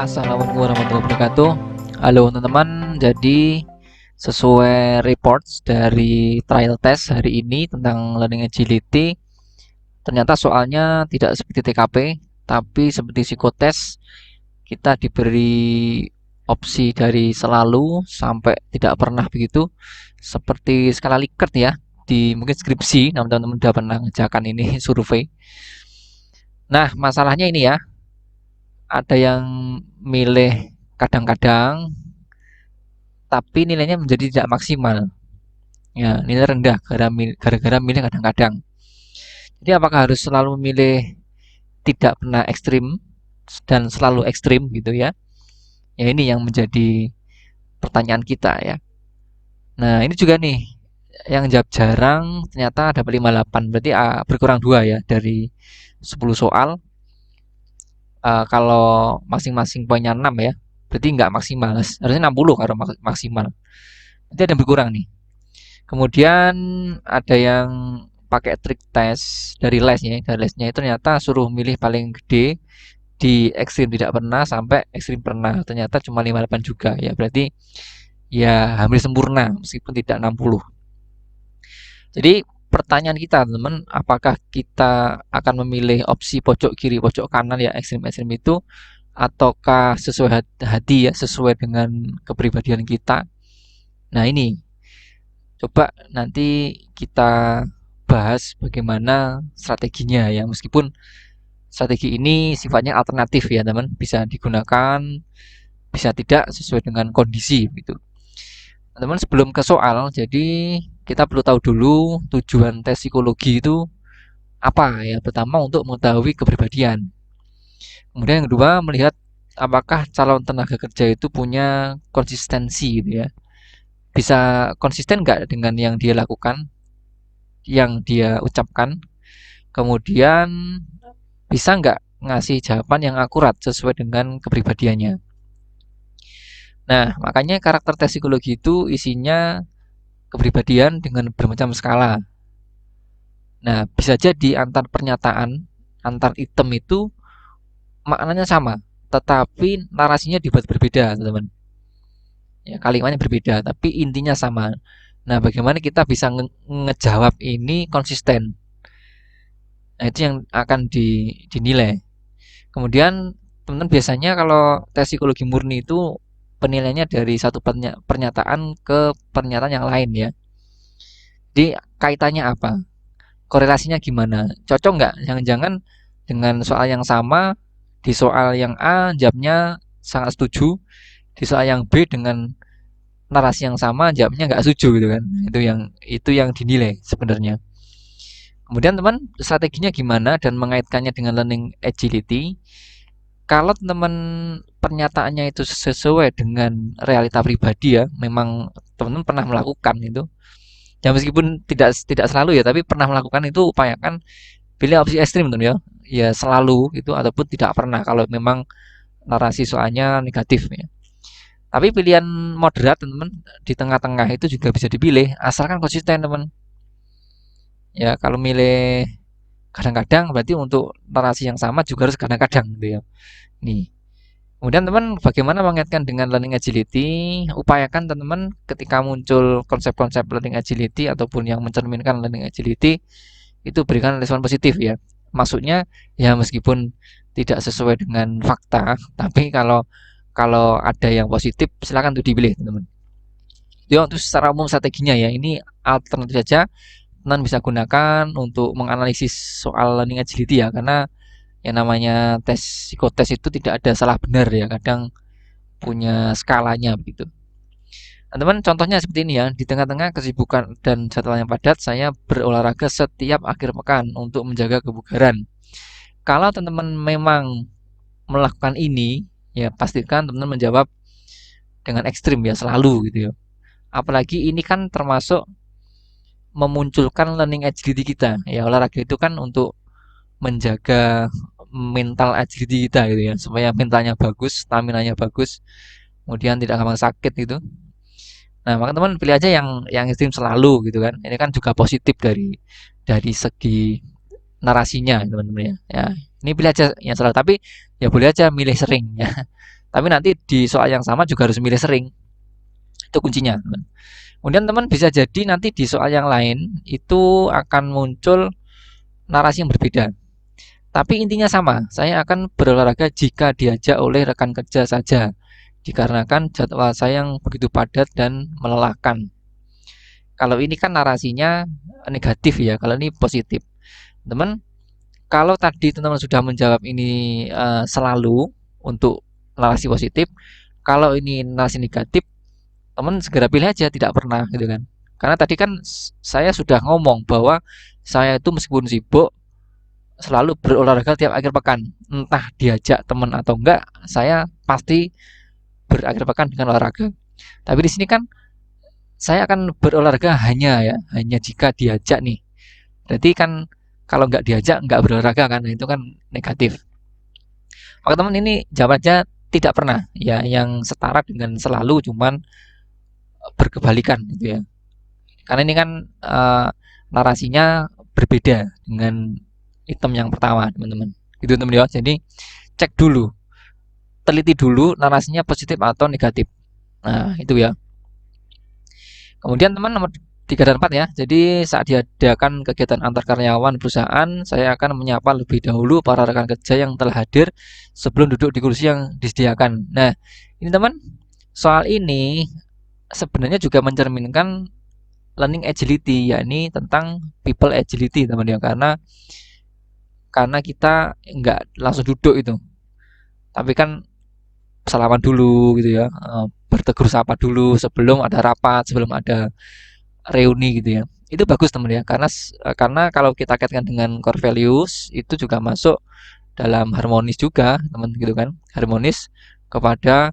Assalamualaikum warahmatullahi wabarakatuh. Halo teman-teman, jadi sesuai reports dari trial test hari ini tentang learning agility, ternyata soalnya tidak seperti TKP, tapi seperti psikotes. Kita diberi opsi dari selalu sampai tidak pernah begitu, seperti skala Likert ya, di mungkin skripsi. Nah, teman-teman udah pernah ngerjakan ini survei. Nah, masalahnya ini ya, ada yang milih kadang-kadang tapi nilainya menjadi tidak maksimal. Ya, nilai rendah gara-gara milih kadang-kadang. Jadi apakah harus selalu memilih tidak pernah ekstrim dan selalu ekstrim gitu ya? Ya ini yang menjadi pertanyaan kita ya. Nah, ini juga nih yang jawab jarang ternyata dapat 58. Berarti berkurang 2 ya dari 10 soal. Kalau masing-masing poinnya 6 ya. Berarti nggak maksimal. Harusnya 60 kalau maksimal. Berarti ada yang berkurang nih. Kemudian ada yang pakai trik tes dari lesnya. Dari lesnya itu ternyata suruh milih paling gede di ekstrim tidak pernah sampai ekstrim pernah. Ternyata cuma 58 juga ya. Berarti ya hampir sempurna meskipun tidak 60. Jadi pertanyaan kita teman-teman, apakah kita akan memilih opsi pojok kiri, pojok kanan ya ekstrim-ekstrim itu ataukah sesuai hati ya, sesuai dengan kepribadian kita. Nah, ini coba nanti kita bahas bagaimana strateginya ya, meskipun strategi ini sifatnya alternatif ya teman, bisa digunakan bisa tidak sesuai dengan kondisi gitu. Teman, sebelum ke soal, jadi kita perlu tahu dulu tujuan tes psikologi itu apa ya. Pertama untuk mengetahui kepribadian, kemudian yang kedua melihat apakah calon tenaga kerja itu punya konsistensi gitu ya, bisa konsisten nggak dengan yang dia lakukan, yang dia ucapkan. Kemudian bisa nggak ngasih jawaban yang akurat sesuai dengan kepribadiannya. Nah, makanya karakter tes psikologi itu isinya kepribadian dengan bermacam skala. Nah, bisa jadi antar pernyataan, antar item itu maknanya sama, tetapi narasinya dibuat berbeda, teman-teman. Ya, kalimatnya berbeda, tapi intinya sama. Nah, bagaimana kita bisa ngejawab ini konsisten? Nah, itu yang akan dinilai. Kemudian teman-teman biasanya kalau tes psikologi murni itu penilaiannya dari satu pernyataan ke pernyataan yang lain ya. Jadi kaitannya apa? Korelasinya gimana? Cocok nggak? Jangan-jangan dengan soal yang sama, di soal yang A jawabnya sangat setuju, di soal yang B dengan narasi yang sama jawabnya nggak setuju gitu kan. Itu yang dinilai sebenarnya. Kemudian teman, strateginya gimana dan mengaitkannya dengan learning agility. Kalau teman pernyataannya itu sesuai dengan realita pribadi ya, memang teman-teman pernah melakukan itu. Ya meskipun tidak selalu ya, tapi pernah melakukan itu, upayakan pilih opsi ekstrim teman ya. Ya selalu itu ataupun tidak pernah kalau memang narasi soalnya negatif ya. Tapi pilihan moderat teman-teman di tengah-tengah itu juga bisa dipilih asalkan konsisten teman. Ya kalau milih kadang-kadang berarti untuk narasi yang sama juga harus kadang-kadang gitu ya. Nih. Kemudian teman, bagaimana mengaitkan dengan learning agility? Upayakan teman-teman ketika muncul konsep-konsep learning agility ataupun yang mencerminkan learning agility itu berikan respon positif ya. Maksudnya ya meskipun tidak sesuai dengan fakta, tapi kalau kalau ada yang positif silakan tuh dipilih teman-teman. Ya untuk secara umum strateginya ya, ini alternatif saja teman bisa gunakan untuk menganalisis soal learning agility ya, karena yang namanya tes psikotes itu tidak ada salah benar ya, kadang punya skalanya begitu. Nah, teman, contohnya seperti ini ya, di tengah-tengah kesibukan dan jadwal yang padat, saya berolahraga setiap akhir pekan untuk menjaga kebugaran. Kalau teman-teman memang melakukan ini, ya pastikan teman-teman menjawab dengan ekstrim ya, selalu gitu ya. Apalagi ini kan termasuk memunculkan learning agility kita. Ya olahraga itu kan untuk menjaga mental agility kita gitu ya, supaya mentalnya bagus, stamina-nya bagus, kemudian tidak gampang sakit gitu. Nah, maka teman pilih aja yang ekstrim selalu gitu kan. Ini kan juga positif dari segi narasinya teman-teman ya. Ya, ini pilih aja yang selalu, tapi ya boleh aja milih sering ya. Tapi nanti di soal yang sama juga harus milih sering. Itu kuncinya, teman. Kemudian teman bisa jadi nanti di soal yang lain itu akan muncul narasi yang berbeda. Tapi intinya sama, saya akan berolahraga jika diajak oleh rekan kerja saja, dikarenakan jadwal saya yang begitu padat dan melelahkan. Kalau ini kan narasinya negatif ya, kalau ini positif. Teman, kalau tadi teman-teman sudah menjawab ini selalu untuk narasi positif, kalau ini narasi negatif, teman segera pilih aja tidak pernah gitu kan. Karena tadi kan saya sudah ngomong bahwa saya itu meskipun sibuk selalu berolahraga tiap akhir pekan. Entah diajak teman atau enggak, saya pasti berakhir pekan dengan olahraga. Tapi di sini kan saya akan berolahraga hanya jika diajak nih. Berarti kan kalau nggak diajak nggak berolahraga kan, itu kan negatif. Maka teman ini jawabannya tidak pernah ya, yang setara dengan selalu cuman berkebalikan gitu ya. Karena ini kan narasinya berbeda dengan item yang pertama teman-teman. Gitu teman ya. Jadi cek dulu, teliti dulu narasinya positif atau negatif. Nah itu ya. Kemudian teman nomor 3 dan 4 ya. Jadi saat diadakan kegiatan antar karyawan perusahaan, saya akan menyapa lebih dahulu para rekan kerja yang telah hadir sebelum duduk di kursi yang disediakan. Nah, ini teman, soal ini sebenarnya juga mencerminkan learning agility, yakni tentang people agility teman ya, karena kita nggak langsung duduk itu, tapi kan salaman dulu gitu ya, bertegur sapa dulu sebelum ada rapat, sebelum ada reuni gitu ya. Itu bagus teman ya, karena kalau kita kaitkan dengan core values itu juga masuk dalam harmonis juga teman gitu kan, harmonis kepada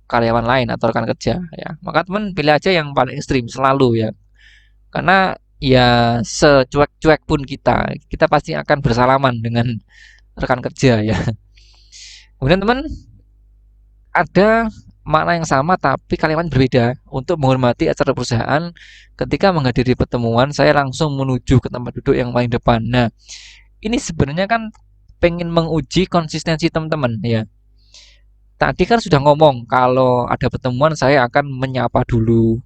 karyawan lain atau rekan kerja ya. Maka teman pilih aja yang paling ekstrim selalu ya, karena ya secuek-cuek pun kita pasti akan bersalaman dengan rekan kerja ya. Kemudian teman, ada makna yang sama tapi kalimat berbeda. Untuk menghormati acara perusahaan, ketika menghadiri pertemuan saya langsung menuju ke tempat duduk yang paling depan. Nah, ini sebenarnya kan pengen menguji konsistensi teman-teman ya. Tadi kan sudah ngomong kalau ada pertemuan saya akan menyapa dulu,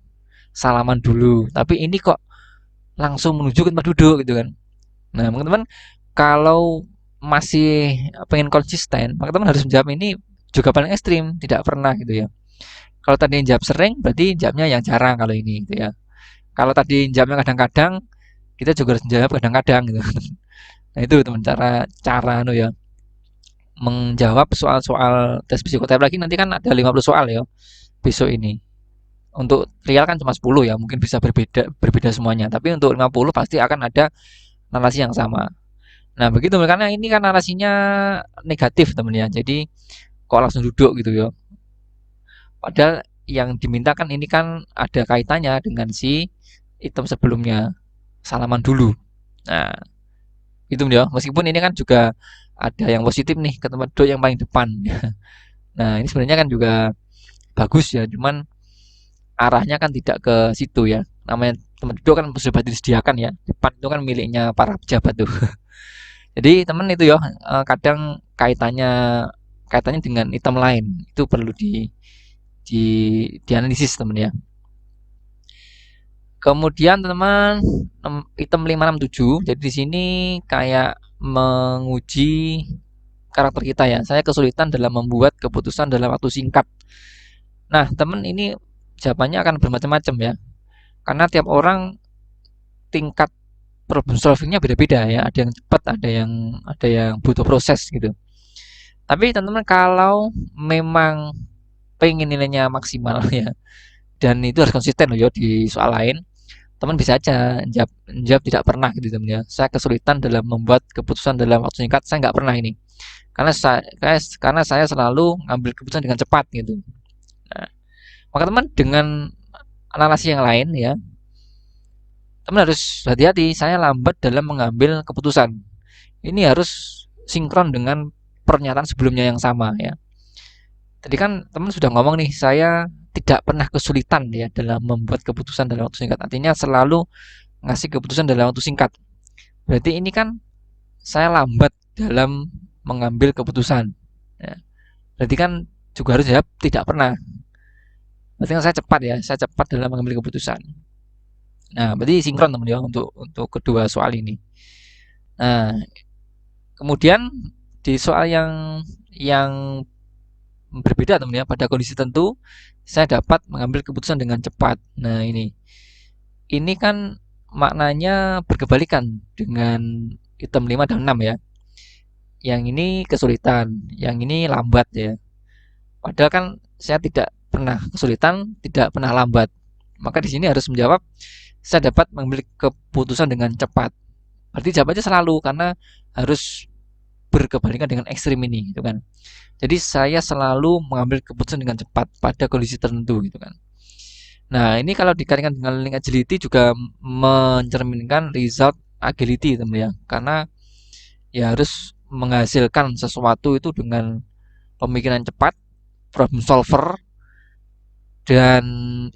salaman dulu. Tapi ini kok langsung menuju ke tempat duduk gitu kan. Nah, teman-teman kalau masih pengen konsisten, maka teman harus menjawab ini juga paling ekstrim, tidak pernah gitu ya. Kalau tadi yang jawab sering, berarti jawabnya yang jarang kalau ini gitu ya. Kalau tadi jawabnya kadang-kadang, kita juga harus menjawab kadang-kadang gitu. Nah, itu teman cara cara ya menjawab soal-soal tes psikotes lagi, nanti kan ada 50 soal ya besok ini. Untuk trial kan cuma 10 ya, mungkin bisa berbeda berbeda semuanya. Tapi untuk 50 pasti akan ada narasi yang sama. Nah, begitu karena ini kan narasinya negatif teman ya. Jadi kok langsung duduk gitu ya. Padahal yang dimintakan ini kan ada kaitannya dengan si item sebelumnya, salaman dulu. Nah, itu ya. Meskipun ini kan juga ada yang positif nih ke tempat duduk yang paling depan. Nah, ini sebenarnya kan juga bagus ya, cuman arahnya kan tidak ke situ ya. Namanya tempat duduk kan sudah disediakan ya. Depan itu kan miliknya para pejabat tuh. Jadi teman itu ya, kadang kaitannya dengan item lain itu perlu di dianalisis teman ya. Kemudian teman item 567. Jadi di sini kayak menguji karakter kita ya. Saya kesulitan dalam membuat keputusan dalam waktu singkat. Nah, teman ini jawabannya akan bermacam-macam ya. Karena tiap orang tingkat problem solvingnya beda-beda ya. Ada yang cepat, ada yang butuh proses gitu. Tapi teman-teman kalau memang pengen nilainya maksimal ya, dan itu harus konsisten loh ya di soal lain, teman bisa aja jawab tidak pernah gitu teman ya. Saya kesulitan dalam membuat keputusan dalam waktu singkat, saya nggak pernah ini. Karena saya selalu ngambil keputusan dengan cepat gitu. Nah, maka teman dengan narasi yang lain ya, teman harus hati-hati, saya lambat dalam mengambil keputusan. Ini harus sinkron dengan pernyataan sebelumnya yang sama ya. Tadi kan teman sudah ngomong nih, saya tidak pernah kesulitan ya dalam membuat keputusan dalam waktu singkat. Artinya selalu ngasih keputusan dalam waktu singkat. Berarti ini kan saya lambat dalam mengambil keputusan. Ya. Berarti kan juga harus jawab tidak pernah. Berarti kan saya cepat dalam mengambil keputusan. Nah, berarti sinkron teman ya untuk kedua soal ini. Nah, kemudian di soal yang berbeda teman ya, pada kondisi tertentu saya dapat mengambil keputusan dengan cepat. Nah, ini kan maknanya berkebalikan dengan item 5 dan 6 ya. Yang ini kesulitan, yang ini lambat ya. Padahal kan saya tidak pernah kesulitan, tidak pernah lambat. Maka di sini harus menjawab saya dapat mengambil keputusan dengan cepat. Berarti jawabannya selalu karena harus berkebalikan dengan ekstrim ini gitu kan. Jadi saya selalu mengambil keputusan dengan cepat pada kondisi tertentu gitu kan. Nah, ini kalau dikaitkan dengan learning agility juga mencerminkan result agility teman ya. Karena ya harus menghasilkan sesuatu itu dengan pemikiran cepat, problem solver, dan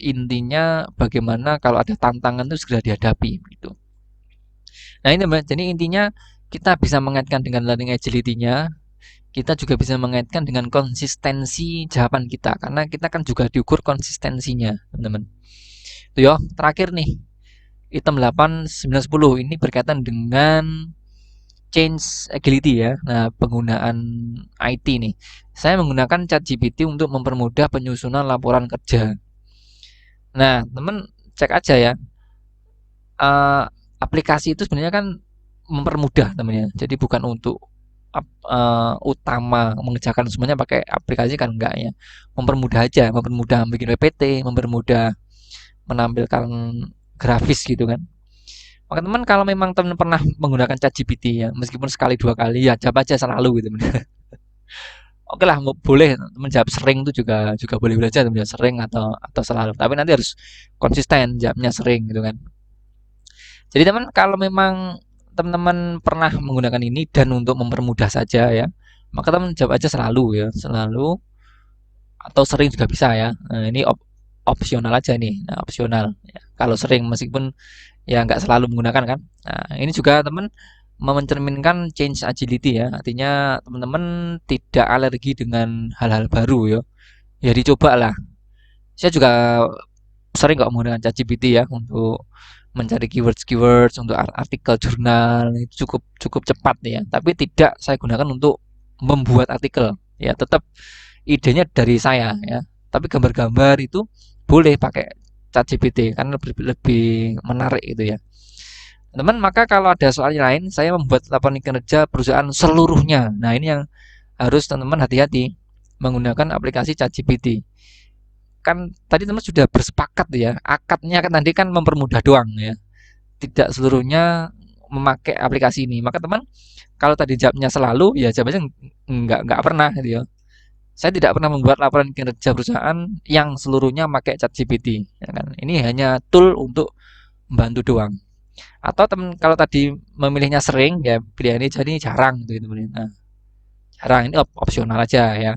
intinya bagaimana kalau ada tantangan itu segera dihadapi gitu. Nah, ini teman, jadi intinya kita bisa mengaitkan dengan learning agility-nya, kita juga bisa mengaitkan dengan konsistensi jawaban kita karena kita kan juga diukur konsistensinya, teman-teman. Itu ya, terakhir nih. Item 8, 9, 10 ini berkaitan dengan change agility ya. Nah, penggunaan IT nih. Saya menggunakan ChatGPT untuk mempermudah penyusunan laporan kerja. Nah, teman cek aja ya. Aplikasi itu sebenarnya kan mempermudah teman-teman. Jadi bukan untuk utama mengerjakan semuanya pakai aplikasi kan enggak ya. Mempermudah aja, mempermudah bikin PPT, mempermudah menampilkan grafis gitu kan. Maka teman kalau memang teman pernah menggunakan ChatGPT ya, meskipun sekali dua kali ya jawab aja selalu gitu. Oke lah, boleh teman jawab sering itu juga juga boleh belajar teman sering atau selalu. Tapi nanti harus konsisten jawabnya sering gitu kan. Jadi teman kalau memang teman-teman pernah menggunakan ini dan untuk mempermudah saja ya, maka teman jawab aja selalu ya, selalu atau sering juga bisa ya. Nah, ini opsional aja nih. Nah, opsional ya. Kalau sering meskipun ya nggak selalu menggunakan kan. Nah, ini juga teman mencerminkan change agility ya. Artinya teman-teman tidak alergi dengan hal-hal baru ya. Ya dicoba lah. Saya juga sering kok menggunakan ChatGPT ya untuk mencari keywords untuk artikel jurnal itu cukup cukup cepat ya. Tapi tidak saya gunakan untuk membuat artikel ya. Tetap idenya dari saya ya. Tapi gambar-gambar itu boleh pakai ChatGPT karena lebih menarik gitu ya. Teman, maka kalau ada soal lain, saya membuat laporan kinerja perusahaan seluruhnya. Nah, ini yang harus teman-teman hati-hati menggunakan aplikasi ChatGPT. Kan tadi teman sudah bersepakat ya, akadnya kan tadi kan mempermudah doang ya. Tidak seluruhnya memakai aplikasi ini. Maka teman, kalau tadi jawabnya selalu, ya jawabnya enggak pernah gitu ya. Saya tidak pernah membuat laporan kinerja perusahaan yang seluruhnya pakai ChatGPT. Ya kan? Ini hanya tool untuk membantu doang. Atau teman kalau tadi memilihnya sering ya pilihan ini jadi jarang gitu teman. Nah, jarang ini opsional aja ya.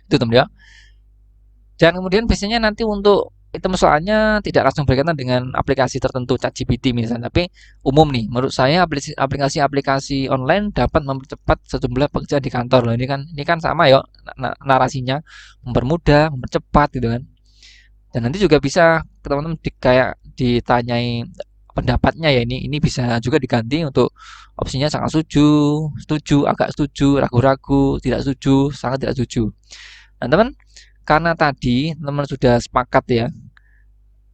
Itu teman ya. Dan kemudian biasanya nanti untuk item soalnya tidak langsung berkaitan dengan aplikasi tertentu ChatGPT misalnya, tapi umum nih. Menurut saya aplikasi-aplikasi online dapat mempercepat sejumlah pekerjaan di kantor loh. Ini kan sama ya narasinya, mempermudah, mempercepat gitu kan. Dan nanti juga bisa teman-teman kayak ditanyai pendapatnya ya ini bisa juga diganti untuk opsinya sangat setuju, setuju, agak setuju, ragu-ragu, tidak setuju, sangat tidak setuju. Nah, teman, karena tadi teman sudah sepakat ya,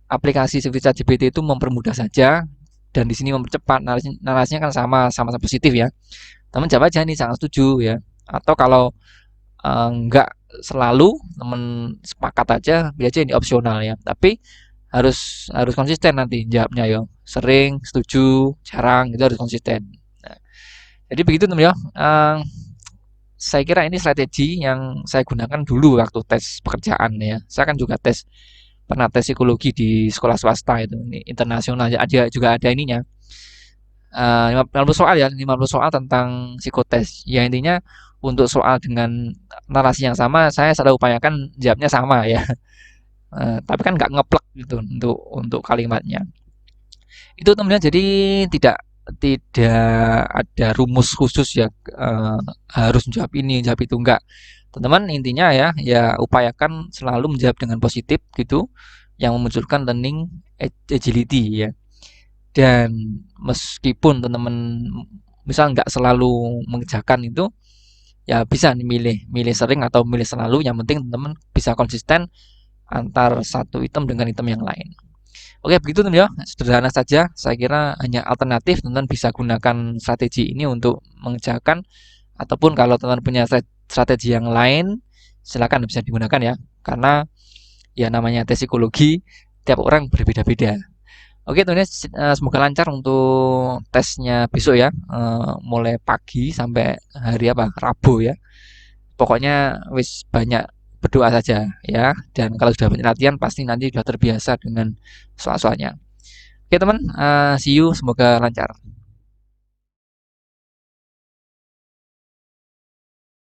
aplikasi seperti ChatGPT itu mempermudah saja dan di sini mempercepat narasinya kan sama-sama positif ya. Teman jawab aja nih sangat setuju ya. Atau kalau enggak selalu teman sepakat aja, biar aja ini opsional ya. Tapi harus konsisten nanti jawabnya ya. Sering, setuju, jarang itu harus konsisten. Nah, jadi begitu teman ya. Saya kira ini strategi yang saya gunakan dulu waktu tes pekerjaan ya. Saya kan juga pernah tes psikologi di sekolah swasta itu, ini internasional ada juga ada ininya. 50 soal ya, 50 soal tentang psikotes. Ya intinya untuk soal dengan narasi yang sama, saya selalu upayakan jawabnya sama ya. Tapi kan nggak ngeplek gitu untuk kalimatnya. Itu teman-teman jadi tidak tidak ada rumus khusus ya harus jawab ini jawab itu enggak, Teman-teman intinya ya upayakan selalu menjawab dengan positif gitu, yang memunculkan learning agility ya. Dan meskipun teman-teman misal nggak selalu mengerjakan itu, ya bisa nih milih sering atau milih selalu. Yang penting teman-teman bisa konsisten antar satu item dengan item yang lain. Oke, begitu teman ya. Sederhana saja. Saya kira hanya alternatif teman-teman bisa gunakan strategi ini untuk mengerjakan, ataupun kalau teman-teman punya strategi yang lain silakan bisa digunakan ya. Karena ya namanya tes psikologi, tiap orang berbeda-beda. Oke, teman-teman, semoga lancar untuk tesnya besok ya. Mulai pagi sampai hari apa? Rabu ya. Pokoknya wis banyak berdoa saja ya. Dan kalau sudah banyak latihan pasti nanti sudah terbiasa dengan soal-soalnya. Oke teman, see you, semoga lancar.